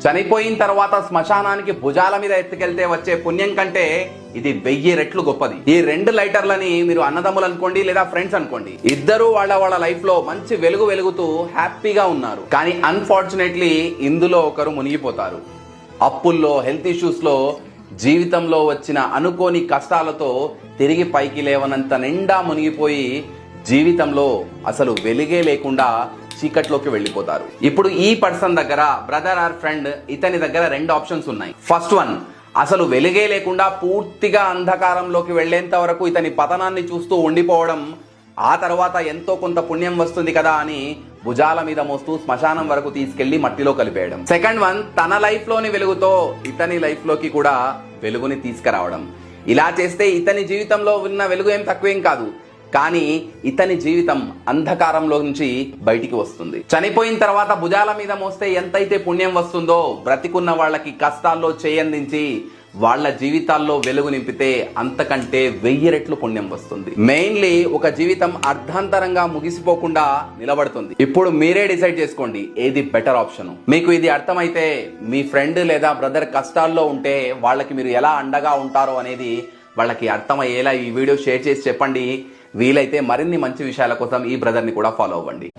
చనిపోయిన తర్వాత శ్మశానానికి భుజాల మీద ఎత్తుకెళ్తే వచ్చే పుణ్యం కంటే ఇది 1000 రెట్లు గొప్పది. ఈ 2 లైటర్లని మీరు అన్నదమ్ములు అనుకోండి లేదా ఫ్రెండ్స్ అనుకోండి, ఇద్దరు వాళ్ళ లైఫ్ లో మంచి వెలుగు వెలుగుతూ హ్యాపీగా ఉన్నారు. కానీ అన్ఫార్చునేట్లీ ఇందులో ఒకరు మునిగిపోతారు. అప్పుల్లో, హెల్త్ ఇష్యూస్ లో, జీవితంలో వచ్చిన అనుకోని కష్టాలతో తిరిగి పైకి లేవనంత నిండా మునిగిపోయి జీవితంలో అసలు వెలుగే లేకుండా చీకట్లోకి వెళ్ళిపోతారు. ఇప్పుడు ఈ పర్సన్ దగ్గర, బ్రదర్ ఆర్ ఫ్రెండ్, ఇతని దగ్గర 2 ఆప్షన్స్ ఉన్నాయి. ఫస్ట్ వన్, అసలు వెలుగే లేకుండా పూర్తిగా అంధకారంలోకి వెళ్లేంత వరకు ఇతని పతనాన్ని చూస్తూ ఉండిపోవడం, ఆ తర్వాత ఎంతో కొంత పుణ్యం వస్తుంది కదా అని భుజాల మీద మోస్తూ శ్మశానం వరకు తీసుకెళ్లి మట్టిలో కలిపేయడం. సెకండ్ వన్, తన లైఫ్ లోని వెలుగుతో ఇతని లైఫ్ లోకి కూడా వెలుగుని తీసుకురావడం. ఇలా చేస్తే ఇతని జీవితంలో ఉన్న వెలుగు ఏం తక్కువేం కాదు, కానీ ఇతని జీవితం అంధకారంలో నుంచి బయటికి వస్తుంది. చనిపోయిన తర్వాత భుజాల మీద మోస్తే ఎంతైతే పుణ్యం వస్తుందో, బ్రతికున్న వాళ్ళకి కష్టాల్లో చేయందించి వాళ్ళ జీవితాల్లో వెలుగు నింపితే అంతకంటే 1000 రెట్లు పుణ్యం వస్తుంది. మెయిన్లీ ఒక జీవితం అర్ధాంతరంగా ముగిసిపోకుండా నిలబడుతుంది. ఇప్పుడు మీరే డిసైడ్ చేసుకోండి ఏది బెటర్ ఆప్షన్. మీకు ఇది అర్థమైతే మీ ఫ్రెండ్ లేదా బ్రదర్ కష్టాల్లో ఉంటే వాళ్ళకి మీరు ఎలా అండగా ఉంటారో అనేది వాళ్ళకి అర్థమయ్యేలా ఈ వీడియో షేర్ చేసి చెప్పండి. వీలైతే మరిన్ని మంచి విషయాల కోసం ఈ బ్రదర్ని కూడా ఫాలో అవ్వండి.